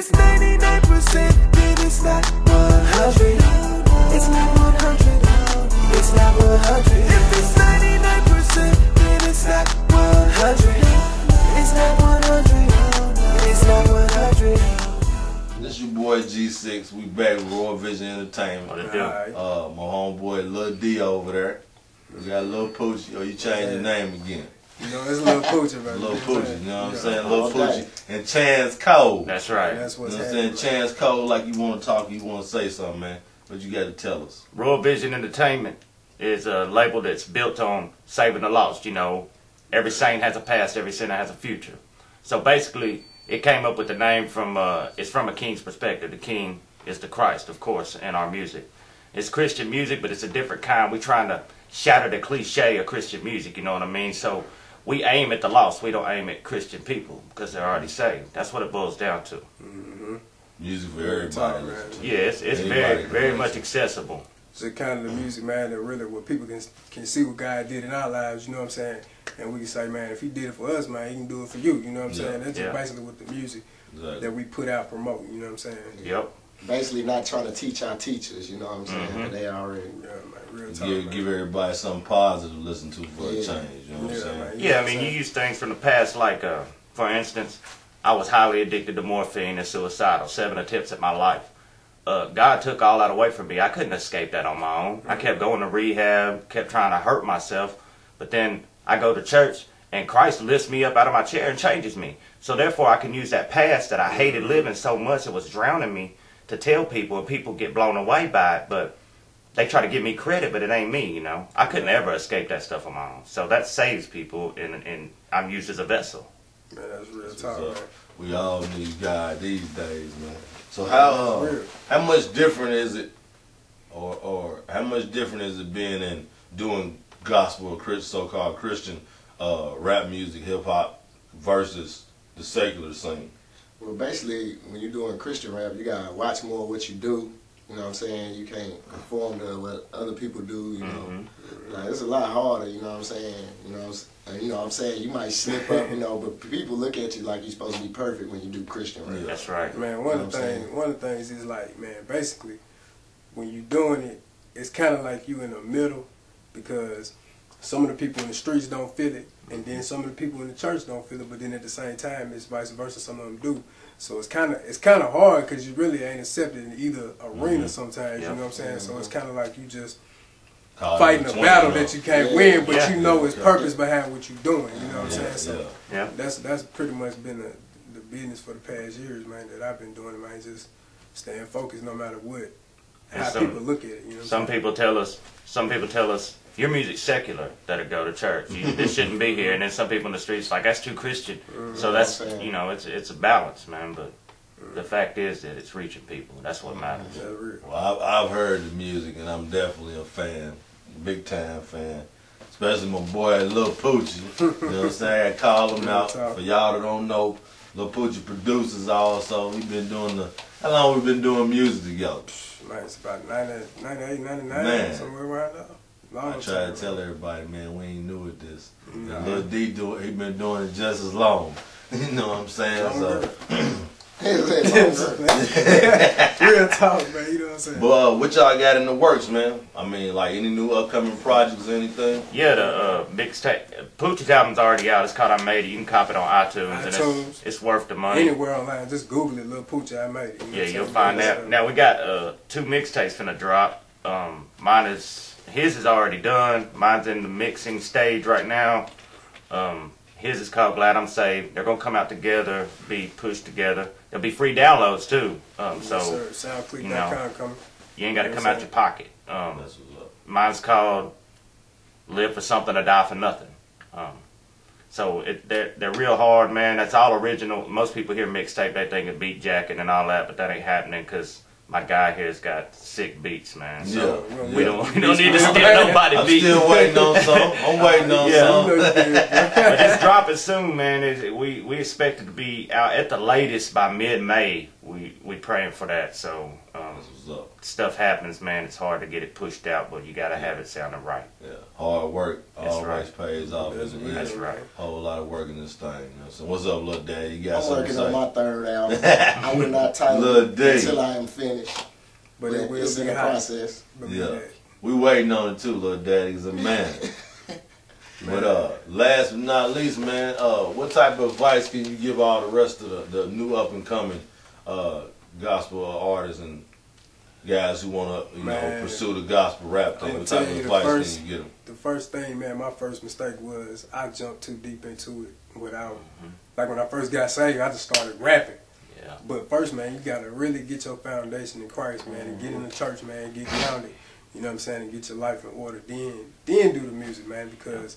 it's 99%, then it's not 100. It's not 100. It's not 100. If it's 99%, then it's not 100. It's not 100. It's not 100. This your boy G6. We back with Royal Vision Entertainment. What it do? My homeboy Lil D over there. We got Lil Poochie. Oh, you changed your name again. You know, it's Lil Poochie, baby. Lil Poochie, you know what I'm saying? Lil Poochie and Chance Cole. That's right. That's what's You know what I'm saying? Chance Cole, like you want to talk, you want to say something, man. But you got to tell us. Royal Vision Entertainment is a label that's built on saving the lost. You know, every saint has a past, every sinner has a future. So basically, it came up with the name from, it's from a king's perspective. The king is the Christ, of course, in our music. It's Christian music, but it's a different kind. We're trying to shatter the cliche of Christian music, you know what I mean? So we aim at the lost. We don't aim at Christian people because they're already saved. That's what it boils down to. Mm-hmm. Music for everybody. Yeah, it's very much accessible. It's the kind of the music, man, that really where people can see what God did in our lives, you know what I'm saying? And we can say, man, if he did it for us, man, he can do it for you, you know what I'm saying? That's just basically what the music that we put out promote, you know what I'm saying? Yep. Basically not trying to teach our teachers, you know what I'm saying? But they already real talk, give everybody something positive to listen to for a change, you know what I'm saying? Man, yeah, I mean, you use things from the past like, for instance, I was highly addicted to morphine and suicidal, 7 attempts at my life. God took all that away from me. I couldn't escape that on my own. I kept going to rehab, kept trying to hurt myself, but then I go to church and Christ lifts me up out of my chair and changes me. So therefore I can use that past that I hated living so much, it was drowning me, to tell people, and people get blown away by it, but they try to give me credit, but it ain't me, you know. I couldn't ever escape that stuff on my own. So that saves people, and I'm used as a vessel. Man, that's real talk, man. We all need God these days, man. So how much different is it, or how much different is it being in doing gospel or so-called Christian rap music, hip hop versus the secular scene? Well, basically, when you're doing Christian rap, you gotta watch more what you do. You know what I'm saying? You can't conform to what other people do. You know, like, it's a lot harder. You know what I'm saying? You know what I'm saying? You might slip up. You know, but people look at you like you're supposed to be perfect when you do Christian rap. That's right. Man, one of the things is like, man, basically, when you're doing it, it's kind of like you in the middle, because some of the people in the streets don't feel it, and then some of the people in the church don't feel it, but then at the same time, it's vice versa. Some of them do. So it's kind of hard because you really ain't accepted in either arena sometimes. You know what I'm saying? So it's kind of like you just fighting a battle that you can't win, but you know it's purpose behind what you're doing. You know what I'm saying? So that's pretty much been the business for the past years, man. That I've been doing, man. Just staying focused no matter what. How people look at it. You know some people tell us, your music's secular, that'll go to church. This shouldn't be here. And then some people in the streets like, that's too Christian. So that's, you know, it's a balance, man. But the fact is that it's reaching people. That's what matters. Well, I've heard the music, and I'm definitely a fan, big time fan. Especially my boy Lil Poochie. You know what I'm saying? I call him out. For y'all that don't know, Lil Poochie produces also. We've been doing how long we been doing music together? Man, it's about 98, 99, somewhere around there. I try to tell everybody, man, we ain't new at this. Lil D he been doing it just as long. You know what I'm saying? So real talk, man. You know what I'm saying? But what y'all got in the works, man? I mean, like any new upcoming projects or anything? Yeah, the mixtape. Poochie's album's already out. It's called I Made It. You can cop it on iTunes. And it's worth the money. Anywhere online, just Google it, Lil Poochie, I Made It. Yeah, you'll find that. Now we got 2 mixtapes finna drop. His is already done. Mine's in the mixing stage right now. His is called Glad I'm Saved. They're gonna come out together, be pushed together. There'll be free downloads too. You ain't gotta come out your pocket. Mine's called Live for Something or Die for Nothing. They're real hard, man. That's all original. Most people hear mixtape, they think of beat jacket and all that, but that ain't happening because my guy here's got sick beats, man. So we don't need to steal nobody beats. I'm still waiting on some. I'm waiting on some. But it's dropping soon, man. We expect it to be out at the latest by mid-May. We praying for that. So that's what's up. stuff happens, man, it's hard to get it pushed out, but you gotta have it sounding right. Yeah, hard work always right. pays off. That's right. Whole lot of work in this thing. You know? So what's up, little Daddy? You got I'm something working to say? on my third album. I will not title Lil it D. until I am finished. But But it will it's be in the hot. process. Yeah, we waiting on it too, little Daddy's a man. But last but not least, man, what type of advice can you give all the rest of the new up and coming gospel artists and guys who want to pursue the gospel rap thing? What type of advice can you give them? The first thing, man, my first mistake was I jumped too deep into it without, like when I first got saved, I just started rapping. Yeah. But first, man, you gotta really get your foundation in Christ, man, and get in the church, man, get grounded. You know what I'm saying? And get your life in order. Then do the music, man, because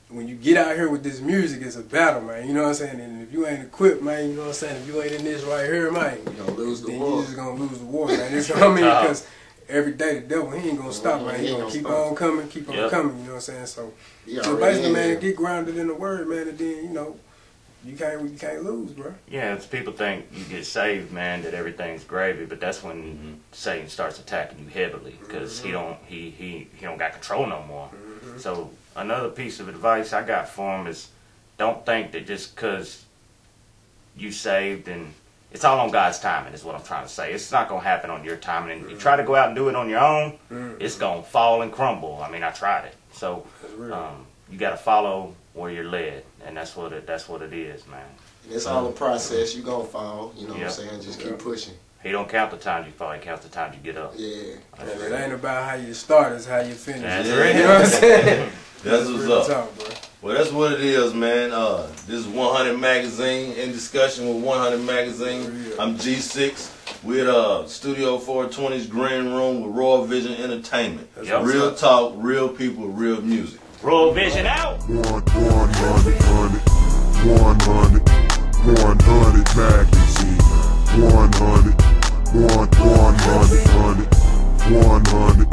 when you get out here with this music, it's a battle, man. You know what I'm saying? And if you ain't equipped, man, you know what I'm saying? If you ain't in this right here, man, You're gonna lose the then war. you just gonna lose the war, man. It's, I mean, because every day the devil, he ain't gonna stop, man. He gonna keep on coming, keep on coming. You know what I'm saying? So basically, man, get grounded in the word, man, and then you know. You can't lose, bro. Yeah, it's people think you get saved, man, that everything's gravy, but that's when Satan starts attacking you heavily because he don't got control no more. So another piece of advice I got for him is don't think that just because you saved and it's all on God's timing is what I'm trying to say. It's not gonna happen on your timing, and you try to go out and do it on your own, it's gonna fall and crumble. I mean, I tried it, so you got to follow where you're led, and that's what it is, man. It's all a process. You gonna fall. You know what I'm saying? Just keep pushing. He don't count the times you fall. He counts the times you get up. Yeah. And it ain't about how you start, it's how you finish. That's You right. know what I'm saying? That's what's up. Talk, bro. Well, that's what it is, man. This is 100 Magazine, in discussion with 100 Magazine. I'm G6. We're at Studio 420's Green Room with Royal Vision Entertainment. Real talk, real people, real music. Royal Vision out! 100 Magazine. 100 100